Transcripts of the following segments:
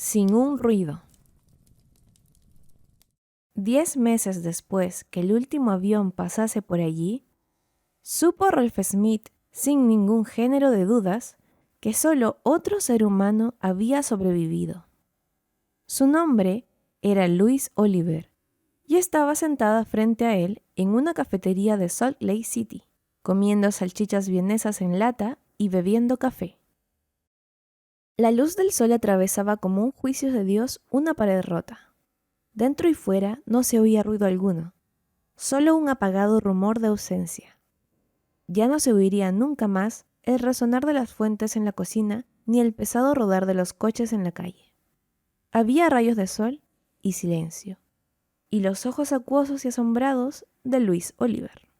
sin un ruido. 10 meses después que el último avión pasase por allí, supo Rolf Smith, sin ningún género de dudas, que solo otro ser humano había sobrevivido. Su nombre era Louise Oliver, y estaba sentada frente a él en una cafetería de Salt Lake City, comiendo salchichas vienesas en lata y bebiendo café. La luz del sol atravesaba como un juicio de Dios una pared rota. Dentro y fuera no se oía ruido alguno, solo un apagado rumor de ausencia. Ya no se oiría nunca más el resonar de las fuentes en la cocina ni el pesado rodar de los coches en la calle. Había rayos de sol y silencio, y los ojos acuosos y asombrados de Louise Oliver.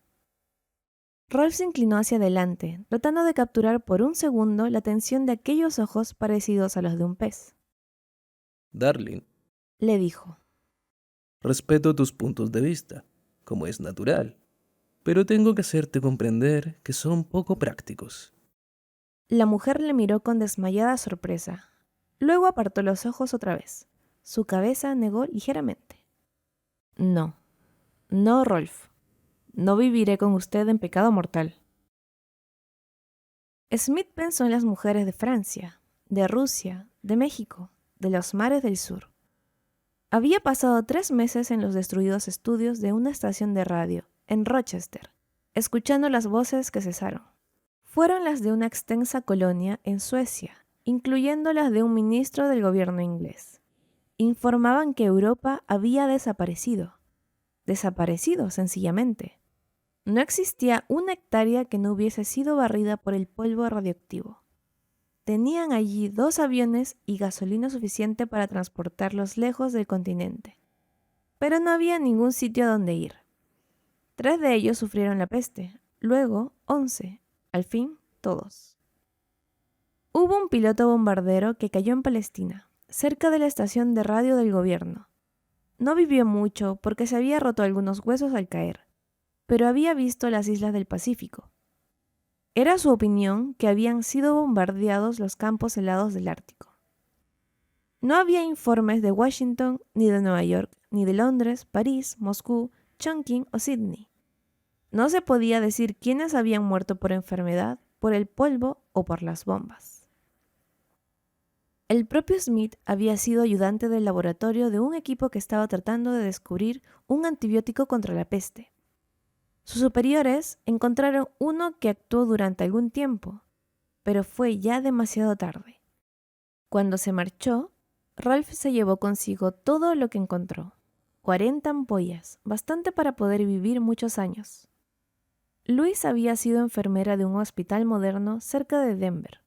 Rolf se inclinó hacia adelante, tratando de capturar por un segundo la atención de aquellos ojos parecidos a los de un pez. Darling, Le dijo. respeto tus puntos de vista, como es natural, pero tengo que hacerte comprender que son poco prácticos. La mujer le miró con desmayada sorpresa. Luego apartó los ojos otra vez. Su cabeza negó ligeramente. No, Rolf. No viviré con usted en pecado mortal. Smith pensó en las mujeres de Francia, de Rusia, de México, de los mares del sur. Había pasado 3 meses en los destruidos estudios de una estación de radio, en Rochester, escuchando las voces que cesaron. Fueron las de una extensa colonia en Suecia, incluyendo las de un ministro del gobierno inglés. Informaban que Europa había desaparecido. Desaparecido, sencillamente. No existía una hectárea que no hubiese sido barrida por el polvo radioactivo. Tenían allí 2 aviones y gasolina suficiente para transportarlos lejos del continente. Pero no había ningún sitio a donde ir. 3 de ellos sufrieron la peste, luego 11, al fin todos. Hubo un piloto bombardero que cayó en Palestina, cerca de la estación de radio del gobierno. No vivió mucho porque se había roto algunos huesos al caer, pero había visto las islas del Pacífico. Era su opinión que habían sido bombardeados los campos helados del Ártico. No había informes de Washington, ni de Nueva York, ni de Londres, París, Moscú, Chongqing o Sydney. No se podía decir quiénes habían muerto por enfermedad, por el polvo o por las bombas. El propio Smith había sido ayudante del laboratorio de un equipo que estaba tratando de descubrir un antibiótico contra la peste. Sus superiores encontraron uno que actuó durante algún tiempo, pero fue ya demasiado tarde. Cuando se marchó, Rolf se llevó consigo todo lo que encontró. 40 ampollas, bastante para poder vivir muchos años. Louise había sido enfermera de un hospital moderno cerca de Denver.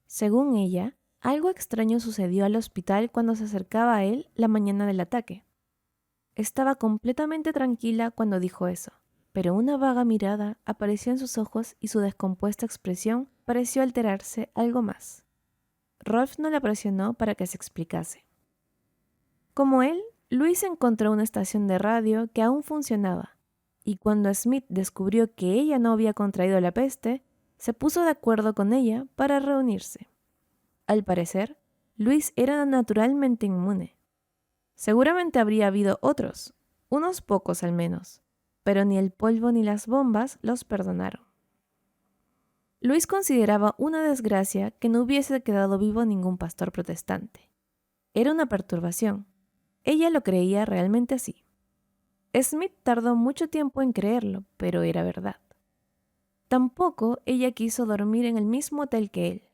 Según ella, algo extraño sucedió al hospital cuando se acercaba a él la mañana del ataque. Estaba completamente tranquila cuando dijo eso, pero una vaga mirada apareció en sus ojos y su descompuesta expresión pareció alterarse algo más. Rolf no la presionó para que se explicase. Como él, Louise encontró una estación de radio que aún funcionaba, y cuando Smith descubrió que ella no había contraído la peste, se puso de acuerdo con ella para reunirse. Al parecer, Louise era naturalmente inmune. Seguramente habría habido otros, unos pocos al menos, pero ni el polvo ni las bombas los perdonaron. Louise consideraba una desgracia que no hubiese quedado vivo ningún pastor protestante. Era una perturbación. Ella lo creía realmente así. Smith tardó mucho tiempo en creerlo, pero era verdad. Tampoco ella quiso dormir en el mismo hotel que él.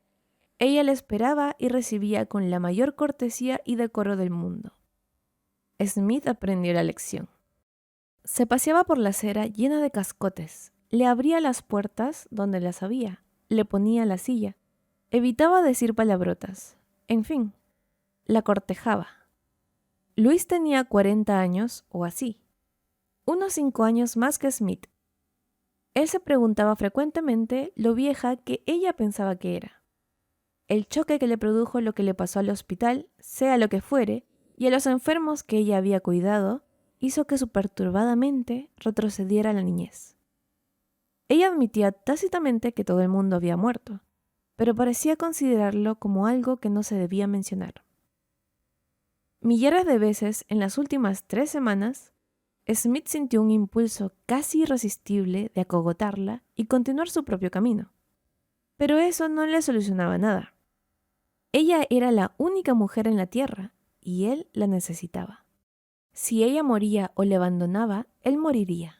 Ella le esperaba y recibía con la mayor cortesía y decoro del mundo. Smith aprendió la lección. Se paseaba por la acera llena de cascotes, le abría las puertas donde las había, le ponía la silla, evitaba decir palabrotas, en fin, la cortejaba. Louise tenía 40 años o así, unos 5 años más que Smith. Él se preguntaba frecuentemente lo vieja que ella pensaba que era. El choque que le produjo lo que le pasó al hospital, sea lo que fuere, y a los enfermos que ella había cuidado, hizo que su perturbada mente retrocediera a la niñez. Ella admitía tácitamente que todo el mundo había muerto, pero parecía considerarlo como algo que no se debía mencionar. Millares de veces en las últimas 3 semanas, Smith sintió un impulso casi irresistible de acogotarla y continuar su propio camino. Pero eso no le solucionaba nada. Ella era la única mujer en la tierra y él la necesitaba. Si ella moría o le abandonaba, él moriría.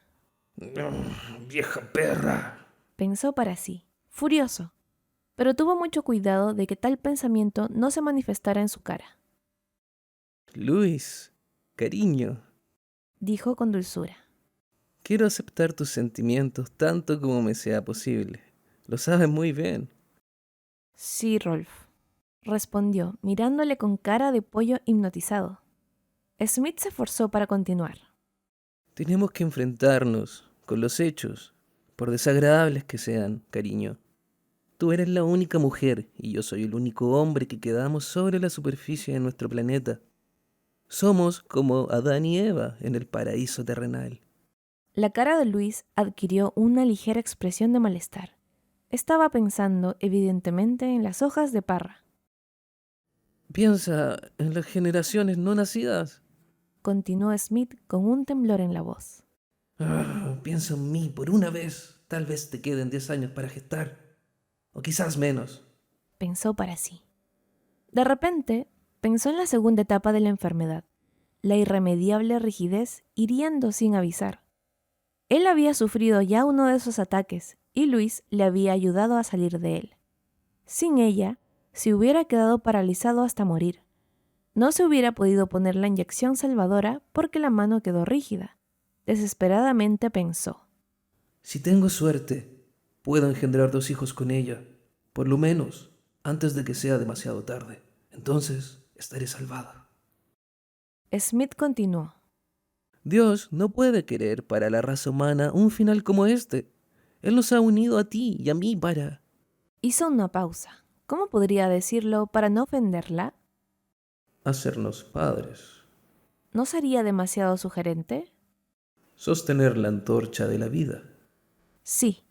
Vieja perra. Pensó para sí, furioso, pero tuvo mucho cuidado de que tal pensamiento no se manifestara en su cara. Luis, cariño, Dijo con dulzura. quiero aceptar tus sentimientos tanto como me sea posible. Lo sabes muy bien. Sí, Rolf, respondió, mirándole con cara de pollo hipnotizado. Smith se esforzó para continuar. Tenemos que enfrentarnos con los hechos, por desagradables que sean, cariño. Tú eres la única mujer y yo soy el único hombre que quedamos sobre la superficie de nuestro planeta. Somos como Adán y Eva en el paraíso terrenal. La cara de Luis adquirió una ligera expresión de malestar. Estaba pensando, evidentemente, en las hojas de parra. Piensa en las generaciones no nacidas. Continuó Smith con un temblor en la voz. Piensa en mí por una vez. Tal vez te queden 10 años para gestar. O quizás menos. Pensó para sí. De repente, pensó en la segunda etapa de la enfermedad, la irremediable rigidez hiriendo sin avisar. Él había sufrido ya uno de esos ataques y Luis le había ayudado a salir de él. Sin ella, se hubiera quedado paralizado hasta morir. No se hubiera podido poner la inyección salvadora porque la mano quedó rígida. Desesperadamente pensó. Si tengo suerte, puedo engendrar 2 hijos con ella. Por lo menos, antes de que sea demasiado tarde. Entonces, estaré salvada. Smith continuó. Dios no puede querer para la raza humana un final como este. Él nos ha unido a ti y a mí para... Hizo una pausa. ¿Cómo podría decirlo para no ofenderla? hacernos padres. ¿No sería demasiado sugerente? Sostener la antorcha de la vida. Sí,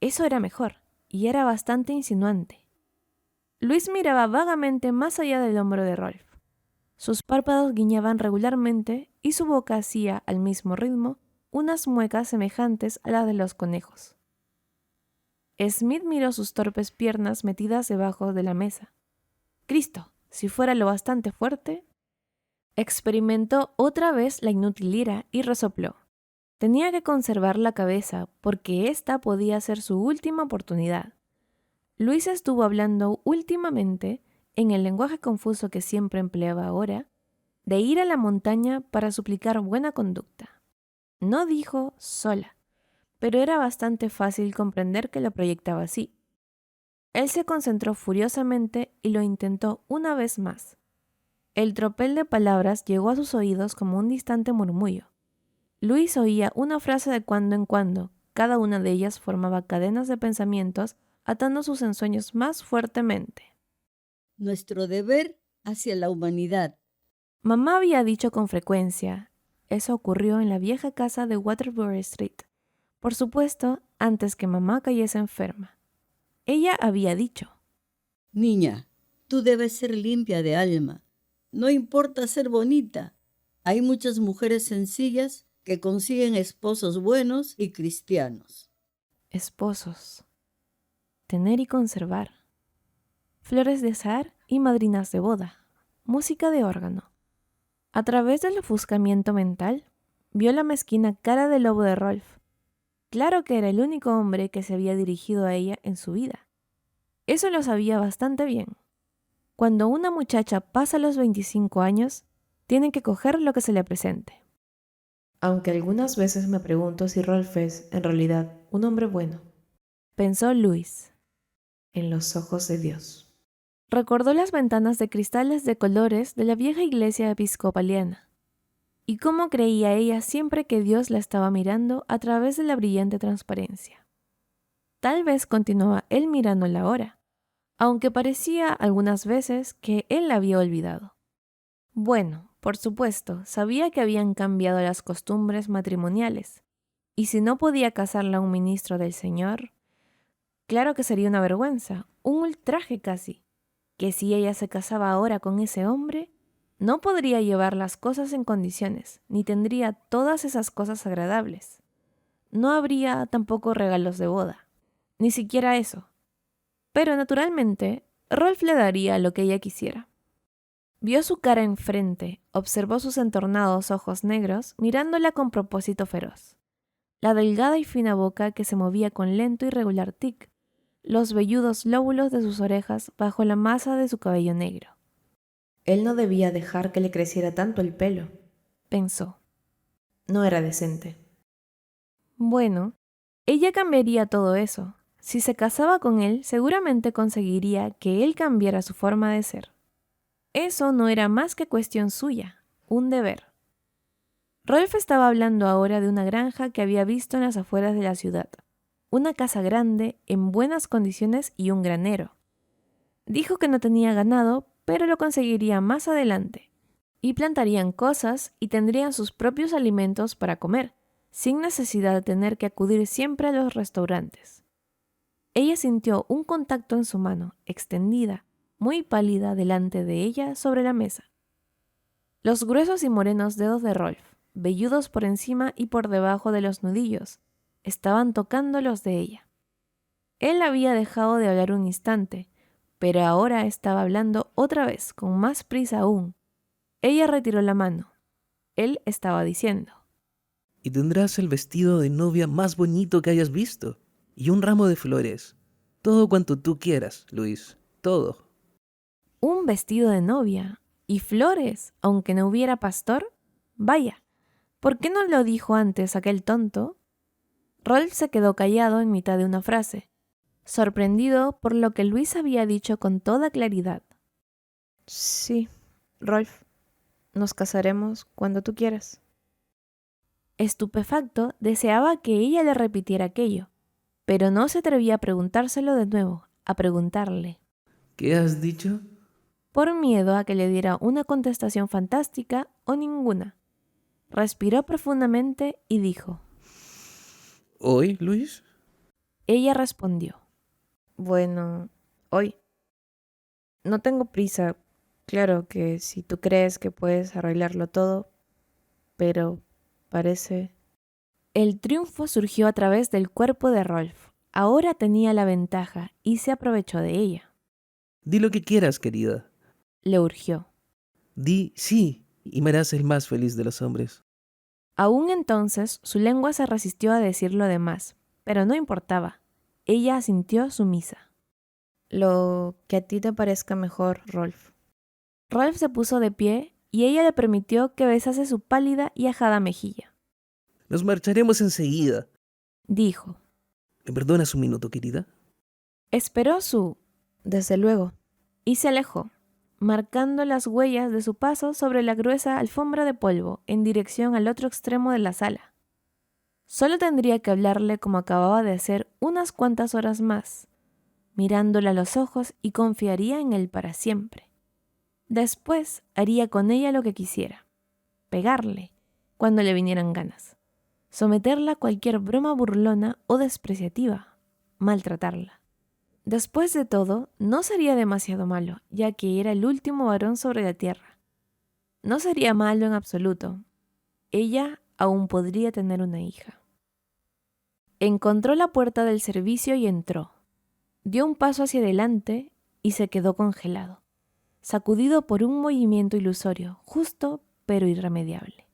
eso era mejor, y era bastante insinuante. Luis miraba vagamente más allá del hombro de Rolf. Sus párpados guiñaban regularmente y su boca hacía, al mismo ritmo, unas muecas semejantes a las de los conejos. Smith miró sus torpes piernas metidas debajo de la mesa. Cristo, si fuera lo bastante fuerte. Experimentó otra vez la inútil ira y resopló. Tenía que conservar la cabeza porque esta podía ser su última oportunidad. Luis estuvo hablando últimamente, en el lenguaje confuso que siempre empleaba ahora, de ir a la montaña para suplicar buena conducta. No dijo sola, pero era bastante fácil comprender que lo proyectaba así. Él se concentró furiosamente y lo intentó una vez más. El tropel de palabras llegó a sus oídos como un distante murmullo. Luis oía una frase de cuando en cuando, cada una de ellas formaba cadenas de pensamientos atando sus ensueños más fuertemente. Nuestro deber hacia la humanidad. Mamá había dicho con frecuencia. Eso ocurrió en la vieja casa de Waterbury Street. Por supuesto, antes que mamá cayese enferma. Ella había dicho: Niña, tú debes ser limpia de alma. No importa ser bonita. Hay muchas mujeres sencillas que consiguen esposos buenos y cristianos. esposos, tener y conservar, flores de azahar y madrinas de boda, música de órgano. A través del ofuscamiento mental, vio la mezquina cara de lobo de Rolf. Claro que era el único hombre que se había dirigido a ella en su vida. Eso lo sabía bastante bien. Cuando una muchacha pasa los 25 años, tiene que coger lo que se le presente. Aunque algunas veces me pregunto si Rolf es, en realidad, un hombre bueno, pensó Luis, en los ojos de Dios. Recordó las ventanas de cristales de colores de la vieja iglesia episcopaliana, y cómo creía ella siempre que Dios la estaba mirando a través de la brillante transparencia. Tal vez continuaba él mirándola ahora, aunque parecía algunas veces que él la había olvidado. Bueno, por supuesto, sabía que habían cambiado las costumbres matrimoniales, y si no podía casarla a un ministro del Señor, claro que sería una vergüenza, un ultraje casi, que si ella se casaba ahora con ese hombre, No podría llevar las cosas en condiciones, ni tendría todas esas cosas agradables. No habría tampoco regalos de boda, ni siquiera eso. Pero naturalmente, Rolf le daría lo que ella quisiera. Vio su cara enfrente, observó sus entornados ojos negros, mirándola con propósito feroz. La delgada y fina boca que se movía con lento y regular tic, los velludos lóbulos de sus orejas bajo la masa de su cabello negro. Él no debía dejar que le creciera tanto el pelo, pensó. No era decente. Bueno, ella cambiaría todo eso. Si se casaba con él, seguramente conseguiría que él cambiara su forma de ser. Eso no era más que cuestión suya, un deber. Rolf estaba hablando ahora de una granja que había visto en las afueras de la ciudad. Una casa grande, en buenas condiciones y un granero. Dijo que no tenía ganado, pero lo conseguiría más adelante. Y plantarían cosas y tendrían sus propios alimentos para comer, sin necesidad de tener que acudir siempre a los restaurantes. Ella sintió un contacto en su mano, extendida, muy pálida delante de ella sobre la mesa. Los gruesos y morenos dedos de Rolf, velludos por encima y por debajo de los nudillos, estaban tocando los de ella. Él había dejado de hablar un instante, pero ahora estaba hablando otra vez, con más prisa aún. Ella retiró la mano. Él estaba diciendo: Y tendrás el vestido de novia más bonito que hayas visto, y un ramo de flores. Todo cuanto tú quieras, Luis, todo. ¿Un vestido de novia? ¿Y flores, aunque no hubiera pastor? Vaya, ¿por qué no lo dijo antes aquel tonto? Rolf se quedó callado en mitad de una frase, sorprendido por lo que Luis había dicho con toda claridad. Sí, Rolf, nos casaremos cuando tú quieras. Estupefacto, deseaba que ella le repitiera aquello, pero no se atrevía a preguntárselo de nuevo, a preguntarle. ¿Qué has dicho? Por miedo a que le diera una contestación fantástica o ninguna. Respiró profundamente y dijo: ¿Hoy, Luis? Ella respondió: Bueno, hoy. No tengo prisa. Claro que si tú crees que puedes arreglarlo todo, pero parece... El triunfo surgió a través del cuerpo de Rolf. Ahora tenía la ventaja y se aprovechó de ella. Di lo que quieras, querida. Le urgió. Di sí, y me harás el más feliz de los hombres. Aún entonces su lengua se resistió a decir lo demás, pero no importaba. Ella asintió sumisa. Lo que a ti te parezca mejor, Rolf. Rolf se puso de pie y ella le permitió que besase su pálida y ajada mejilla. Nos marcharemos enseguida. Dijo. ¿Me perdonas un minuto, querida? Esperó su... desde luego, y se alejó, marcando las huellas de su paso sobre la gruesa alfombra de polvo en dirección al otro extremo de la sala. Solo tendría que hablarle como acababa de hacer unas cuantas horas más, mirándola a los ojos, y confiaría en él para siempre. Después haría con ella lo que quisiera. Pegarle cuando le vinieran ganas. Someterla a cualquier broma burlona o despreciativa. Maltratarla. Después de todo, no sería demasiado malo, ya que era el último varón sobre la tierra. No sería malo en absoluto. Ella aún podría tener una hija. Encontró la puerta del servicio y entró. Dio un paso hacia adelante y se quedó congelado, sacudido por un movimiento ilusorio, justo pero irremediable.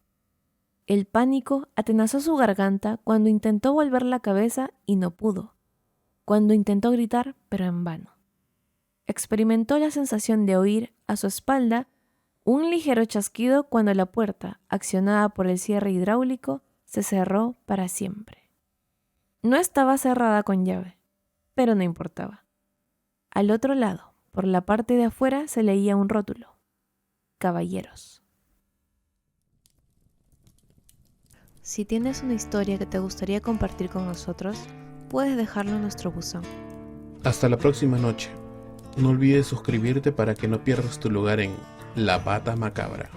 El pánico atenazó su garganta cuando intentó volver la cabeza y no pudo, cuando intentó gritar, pero en vano. Experimentó la sensación de oír a su espalda un ligero chasquido cuando la puerta, accionada por el cierre hidráulico, se cerró para siempre. No estaba cerrada con llave, pero no importaba. Al otro lado, por la parte de afuera, se leía un rótulo: Caballeros. Si tienes una historia que te gustaría compartir con nosotros, puedes dejarlo en nuestro buzón. Hasta la próxima noche. No olvides suscribirte para que no pierdas tu lugar en La Pata Macabra.